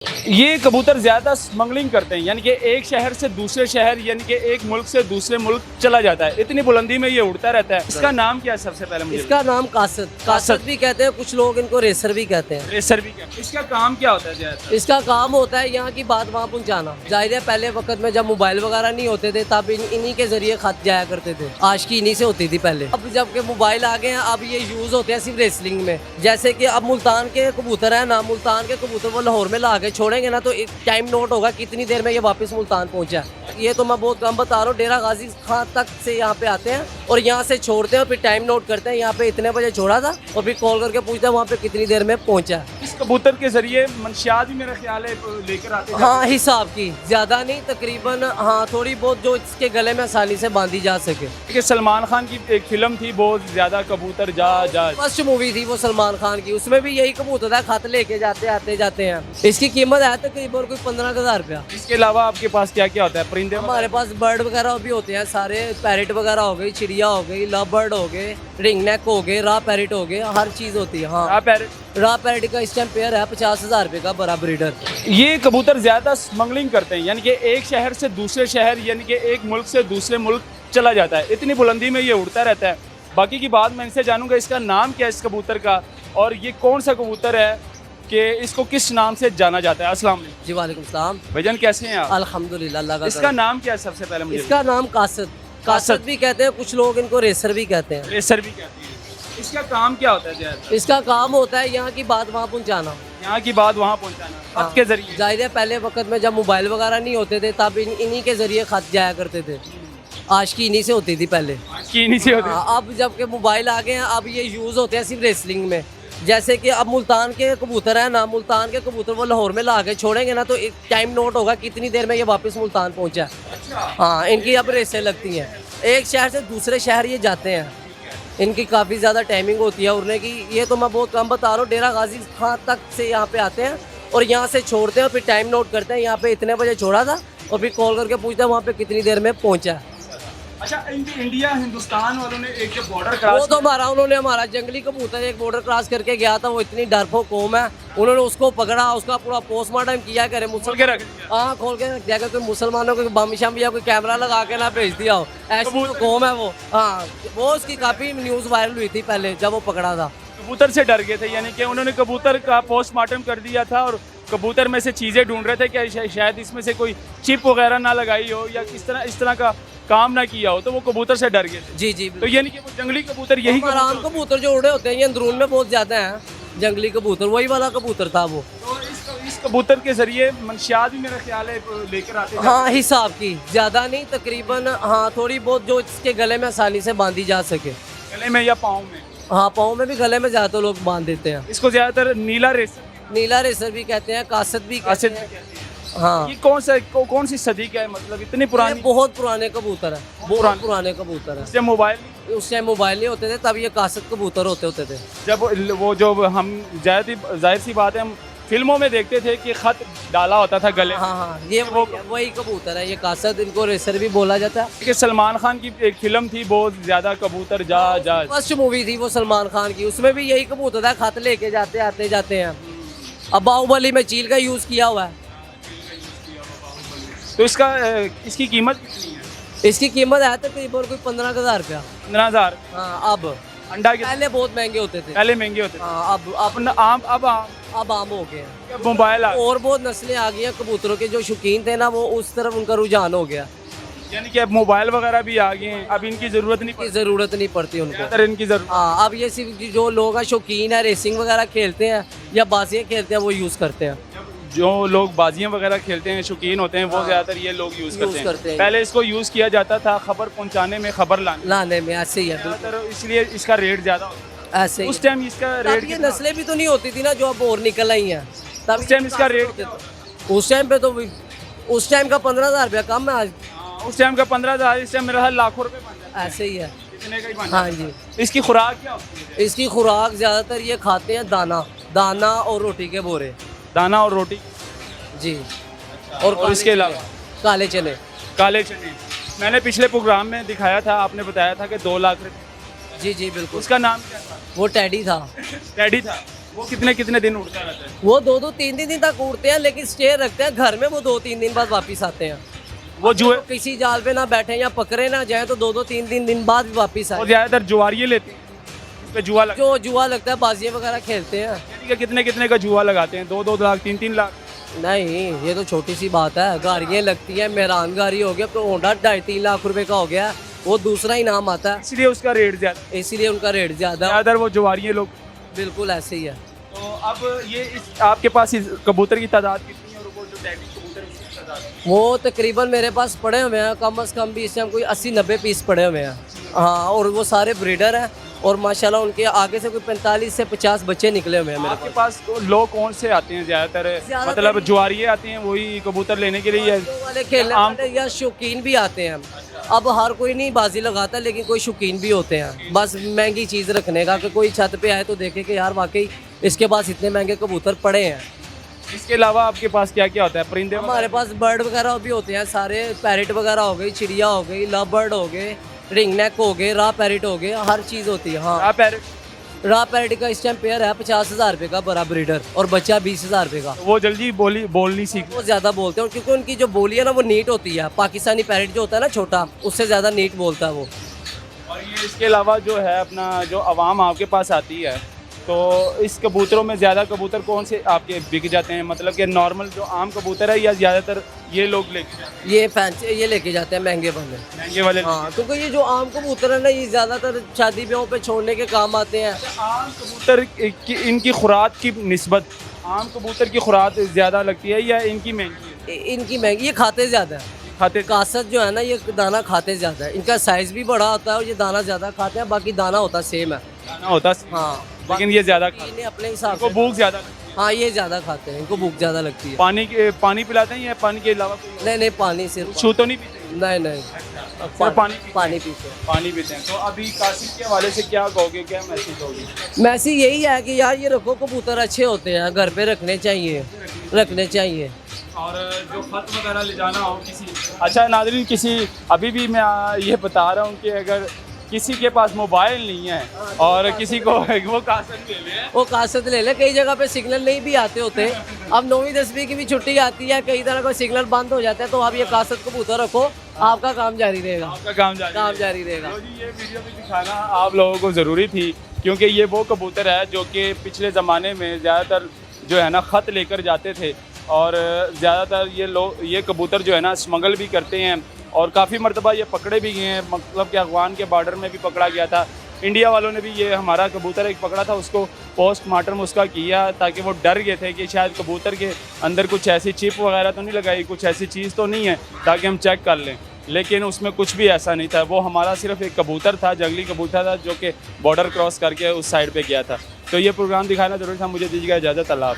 ये कबूतर ज़्यादा स्मगलिंग करते हैं, यानी कि एक शहर से दूसरे शहर, यानी कि एक मुल्क से दूसरे मुल्क चला जाता है। इतनी बुलंदी में ये उड़ता रहता है। इसका नाम क्या है सबसे पहले मुझे? इसका नाम कासद भी कहते हैं, कुछ लोग इनको रेसर भी कहते हैं। रेसर भी क्या? इसका काम क्या होता है ज़्यादातर? इसका काम होता है यहाँ की बात वहाँ पहुँचाना। जाहिर है पहले वक्त में जब मोबाइल वगैरह नहीं होते थे तब इन्हीं के जरिए खत जाया करते थे। आशिकी इन्हीं से होती थी पहले। अब जब के मोबाइल आ गए हैं अब ये यूज होते हैं सिर्फ रेसलिंग में। जैसे कि अब मुल्तान के कबूतर है ना, मुल्तान के कबूतर वो लाहौर में ला के छोड़ेंगे ना तो टाइम नोट होगा कितनी देर में ये वापस मुल्तान पहुंचा। ये तो मैं बहुत कम बता रहा हूँ। डेरा गाजी खान तक से यहाँ पे आते हैं और यहाँ से छोड़ते हैं और फिर टाइम नोट करते हैं, यहाँ पे इतने बजे छोड़ा था और फिर कॉल करके पूछते हैं वहाँ पे कितनी देर में पहुंचा। इस कबूतर के जरिए मंशियात भी मेरा ख्याल है लेकर आते हैं। हाँ, हिसाब की ज्यादा नहीं, तकरीबन हाँ थोड़ी बहुत जो इसके गले में आसानी से बांधी जा सके। कि सलमान खान की एक फिल्म थी बहुत ज्यादा, कबूतर जा। फर्स्ट मूवी थी वो सलमान खान की, उसमें भी यही कबूतर था, खत लेके जाते आते जाते हैं। इसकी कीमत है तकरीबन कोई 15,000 रुपया। इसके अलावा आपके पास क्या क्या होता है? परिंदे हमारे पास बर्ड वगैरह भी होते हैं सारे, पैरेट वगैरह हो गई, चिड़िया हो गई, लव बर्ड हो गए, रिंग नेक हो गए, रा पैरेट हो गए, हर चीज होती है। हाँ, रा पैरेट का इस टाइम पेयर है 50,000 रुपये का, बड़ा ब्रीडर। ये कबूतर ज्यादा स्मगलिंग करते हैं, यानी कि एक शहर से दूसरे शहर, यानी कि एक मुल्क से दूसरे मुल्क चला जाता है। इतनी बुलंदी में ये उड़ता रहता है। बाकी की बात मैं इनसे जानूंगा इसका नाम क्या है इस कबूतर का, और ये कौन सा कबूतर है कि इसको किस नाम से जाना जाता है। अस्सलाम वालेकुम। जी वालेकुम सलाम। भाईजान कैसे हैं आप? अल्हम्दुलिल्लाह, अल्लाह का इसका नाम क्या है सबसे पहले मुझे? इसका नाम कासद भी कहते हैं, कुछ लोग इनको रेसर भी कहते हैं। रेसर भी कहते हैं। इसका काम क्या होता है ज़्यादातर? इसका काम होता है यहाँ की बात वहाँ पहुँचाना। यहाँ की बात वहाँ पहुँचाना खत के जरिए। जाहिर है पहले वक्त में जब मोबाइल वगैरह नहीं होते थे तब इन्हीं के जरिए खत जाया करते थे। आशिकी इन्हीं से होती थी पहले। की नीचे होते हैं। हाँ, अब जब के मोबाइल आ गए हैं अब ये यूज होते हैं सिर्फ रेसलिंग में। जैसे कि अब मुल्तान के कबूतर है ना, मुल्तान के कबूतर वो लाहौर में ला के छोड़ेंगे ना तो एक टाइम नोट होगा कितनी देर में ये वापस मुल्तान पहुंचा। हाँ, इनकी अब रेसें लगती हैं, एक शहर से दूसरे शहर ये जाते हैं। इनकी काफ़ी ज़्यादा टाइमिंग होती है उड़ने की। ये तो मैं बहुत कम बता रहा हूँ। डेरा गाजी खान तक से यहाँ पे आते हैं और यहाँ से छोड़ते हैं और फिर टाइम नोट करते हैं, यहाँ पे इतने बजे छोड़ा था और फिर कॉल करके पूछते हैं वहाँ पे कितनी देर में पहुँचा। अच्छा, इंडिया हिंदुस्तान वालों ने एक जो बॉर्डर वो क्रॉस तो उन्होंने हमारा जंगली कबूतर एक बॉर्डर क्रॉस करके गया था, वो इतनी डरपोक कौम है, उन्होंने उसको पकड़ा, उसका पूरा पोस्टमार्टम किया करे खोल के रख दिया। हाँ, खोल के रख दिया। कोई मुसलमानों को बम शम या कोई कैमरा लगा के ना भेज दिया हो, ऐसी तो कौम है वो। हाँ, वो उसकी काफ़ी न्यूज़ वायरल हुई थी पहले जब वो पकड़ा था। कबूतर से डर गए थे, यानी कि उन्होंने कबूतर का पोस्टमार्टम कर दिया था और कबूतर में से चीज़ें ढूंढ रहे थे कि शायद इसमें से कोई चिप वगैरह ना लगाई हो या इस तरह का काम ना किया हो, तो वो कबूतर से डर गए थे। जी जी, तो यानी कि वो जंगली कबूतर यही आराम कबूतर जो उड़े होते हैं ये अंदरून में बहुत ज़्यादा हैं। जंगली कबूतर वही वाला कबूतर था वो। तो इस कबूतर के जरिए मंशियात भी मेरा ख्याल है लेकर आते हैं। हाँ, हिसाब की ज्यादा नहीं, तकरीबन हाँ थोड़ी बहुत जो इसके गले में आसानी से बांधी जा सके। गले में या पाँव में? हाँ, पाँव में भी, गले में ज्यादातर लोग बांध देते हैं। इसको ज्यादातर नीला रेसर भी कहते हैं, कासद भी कहते हैं। हाँ, ये कौन सी सदी का है, मतलब इतनी पुरानी? ये बहुत पुराने कबूतर है, बहुत पुराने कबूतर है। जब मोबाइल उस टाइम मोबाइल नहीं होते थे तब ये कासद कबूतर होते थे। जब वो जो हम जाहिर सी बात है हम फिल्मों में देखते थे कि खत डाला होता था गले। हाँ हाँ, ये वही कबूतर है, ये कासद, इनको रेसर भी बोला जाता है। कि सलमान खान की एक फिल्म थी बहुत ज्यादा, कबूतर जा। फर्स्ट मूवी थी वो सलमान खान की, उसमें भी यही कबूतर था, खत लेके जाते आते जाते हैं। अब बाहुबली में चील का यूज किया हुआ है। तो इसकी कीमत कितनी है? इसकी कीमत है तकरीबन कोई 15,000 रुपया। 15,000? हाँ, अब अंडा के पहले बहुत महंगे होते थे। पहले महंगे होते थे। हाँ, अब आम हो गए हैं। मोबाइल और बहुत नस्लें आ गई हैं कबूतरों के, जो शौकीन थे ना वो उस तरफ उनका रुझान हो गया। यानी कि अब मोबाइल वगैरह भी आ गए हैं, अब इनकी जरूरत नहीं पड़ती उनको। ज़्यादातर इनकी जरूरत। हाँ, अब ये सिर्फ जो लोग हैं शौकीन है, रेसिंग वगैरह खेलते हैं या बाजियाँ खेलते हैं, वो यूज़ करते हैं। जो लोग बाजियाँ वगैरह खेलते हैं, शौकीन होते हैं, वो ज़्यादातर ये लोग यूज़ करते हैं। पहले इसको यूज़ किया जाता था खबर पहुँचाने में, खबर लाने में, ऐसे ही है ज़्यादातर, इसलिए इसका रेट ज़्यादा होता है। ऐसे ही। उस टाइम इसका रेट ये नस्लें भी तो नहीं होती थी ना जो अब और निकल आई हैं, तब उस टाइम इसका रेट उस टाइम पे तो उस टाइम का 15,000 रुपया कम है आज। उस टाइम का 15,000, इस टाइम मेरा लाखों रुपए बन जाता है। ऐसे ही है। इतने का ही बन हाँ जाता है। जी। इसकी खुराक क्या होती है? इसकी खुराक ज़्यादातर ये खाते हैं दाना और रोटी के बोरे। दाना और रोटी जी। और इसके अलावा काले चने। मैंने पिछले प्रोग्राम में दिखाया था, आपने बताया था कि 2 लाख रुपए। जी जी बिल्कुल। उसका नाम क्या था? वो टैडी था। टैडी था। वो कितने कितने दिन उड़ता रहता है? वो 2-2 3 दिन तक उड़ते हैं, लेकिन स्टे रखते हैं घर में, वो 2-3 दिन बाद वापस आते हैं। वो जुए तो किसी जाल पे ना बैठे या पकड़े ना जाए तो 2-3 दिन बाद भी वापस वो आए। ज़्यादातर जुआरिये लेते हैं, इस पे जुआ जो जुआ लगता है, बाजियाँ वगैरह खेलते हैं। यानी कि कितने कितने का जुआ लगाते हैं? 2-2 लाख 3-3 लाख? नहीं, ये तो छोटी सी बात है। गाड़ियाँ लगती हैं, मेहरान गाड़ी हो गया तो होंडा 2.5-3 लाख रुपए का हो गया, वो दूसरा इनाम आता है, इसलिए उसका रेट ज़्यादा, इसीलिए उनका रेट ज़्यादा। ज़्यादातर वो जुआरिये लोग। बिल्कुल ऐसे ही है। तो अब ये आपके पास इस कबूतर की तादाद कितनी है और वो जो टैडी कबूतर है उसकी तादाद? वो तकरीबन मेरे पास पड़े हुए हैं कम से कम भी इस टाइम कोई 80-90 पीस पड़े हुए हैं। हाँ, और वो सारे ब्रीडर हैं और माशाल्लाह उनके आगे से कोई 45 से 50 बच्चे निकले हुए हैं मेरे आपके पास तो लोग कौन से आते हैं ज़्यादातर? मतलब जुआरिये आते हैं वही कबूतर लेने के लिए? पास। वाले खेलने वाले या शौकीन भी आते हैं। अब हर कोई नहीं बाजी लगाता, लेकिन कोई शौकीन भी होते हैं, बस महंगी चीज़ रखने का, कि कोई छत पे आए तो देखे कि यार वाकई इसके पास इतने महंगे कबूतर पड़े हैं। इसके अलावा आपके पास क्या क्या होता है? परिंदे हमारे पास बर्ड वगैरह भी होते हैं सारे, पैरेट वगैरह हो गई, चिड़िया हो गई, लव बर्ड हो गए, रिंग नेक हो गए, रा पैरेट हो गए, हर चीज़ होती है। हाँ, रा पैरेट का इस टाइम पेयर है 50,000 रुपये का बड़ा ब्रीडर, और बच्चा 20,000 रुपये का। वो जल्दी बोलनी सीख। वो ज़्यादा बोलते हैं क्योंकि उनकी जो बोली है ना वो नीट होती है। पाकिस्तानी पैरेट जो होता है ना छोटा, उससे ज़्यादा नीट बोलता है वो। और ये इसके अलावा जो है अपना जो आवाम आपके पास आती है, तो इस कबूतरों में ज़्यादा कबूतर कौन से आपके बिक जाते हैं? मतलब कि नॉर्मल जो आम कबूतर है या ज़्यादातर ये लोग लेके जाते हैं? ये फैंसी ये लेके जाते हैं महंगे वाले। महंगे वाले? हाँ, क्योंकि ये जो आम कबूतर है ना, ये ज़्यादातर शादी ब्याहों पे छोड़ने के काम आते हैं। आम कबूतर की इनकी खुराक की निस्बत आम कबूतर की खुराक ज़्यादा लगती है या इनकी महंगी है? इनकी महंगी, ये खाते ज़्यादा है। खाते कासत जो है ना, ये दाना खाते ज़्यादा है, इनका साइज़ भी बड़ा होता है और ये दाना ज़्यादा खाते हैं, बाकी दाना होता सेम है। खाना होता है, हाँ, लेकिन ये ज़्यादा खाते इन्हें अपने हिसाब हैं। से। भूख ज़्यादा लगती है। हाँ, ये ज़्यादा खाते हैं, इनको भूख ज़्यादा लगती है। पानी पिलाते हैं या पानी के अलावा कोई नहीं नहीं, पानी सिर्फ। छू तो नहीं पीते? नहीं नहीं, सिर्फ पानी पीते हैं। पानी पीते हैं। पानी पीते हैं। तो अभी कासिम के हवाले से क्या कहोगे, क्या मैसेज दोगे? मैसेज यही है कि यार ये रखो, कबूतर अच्छे होते हैं, घर पे रखने चाहिए, रखने चाहिए। और जो खत वगैरह ले जाना हो किसी, अच्छा नाज़रीन, किसी अभी भी मैं ये बता रहा हूँ कि अगर किसी के पास मोबाइल नहीं है और किसी को वो कासत ले ले, वो कासत ले ले, कई जगह पे सिग्नल नहीं भी आते होते। अब 9वीं 10वीं की भी छुट्टी आती है, कई तरह का सिग्नल बंद हो जाता है, तो आप ये कासत कबूतर रखो, आपका काम जारी रहेगा। आपका काम जारी रहेगा। तो जी ये वीडियो भी दिखाना आप लोगों को ज़रूरी थी, क्योंकि ये वो कबूतर है जो कि पिछले ज़माने में ज़्यादातर जो है ना ख़त लेकर जाते थे, और ज़्यादातर ये कबूतर जो है ना स्मगल भी करते हैं, और काफ़ी मरतबा ये पकड़े भी गए हैं। मतलब कि अफगान के बॉर्डर में भी पकड़ा गया था। इंडिया वालों ने भी ये हमारा कबूतर एक पकड़ा था, उसको पोस्टमार्टम उसका किया, ताकि वो डर गए थे कि शायद कबूतर के अंदर कुछ ऐसी चिप वगैरह तो नहीं लगाई, कुछ ऐसी चीज़ तो नहीं है, ताकि हम चेक कर लें। लेकिन उसमें कुछ भी ऐसा नहीं था। वो हमारा सिर्फ एक कबूतर था, जंगली कबूतर था, जो कि बॉर्डर क्रॉस करके उस साइड पे गया था। तो ये प्रोग्राम दिखाना ज़रूरी था। मुझे दीजिएगा इजाज़त। अल्लाह हाफ़िज़।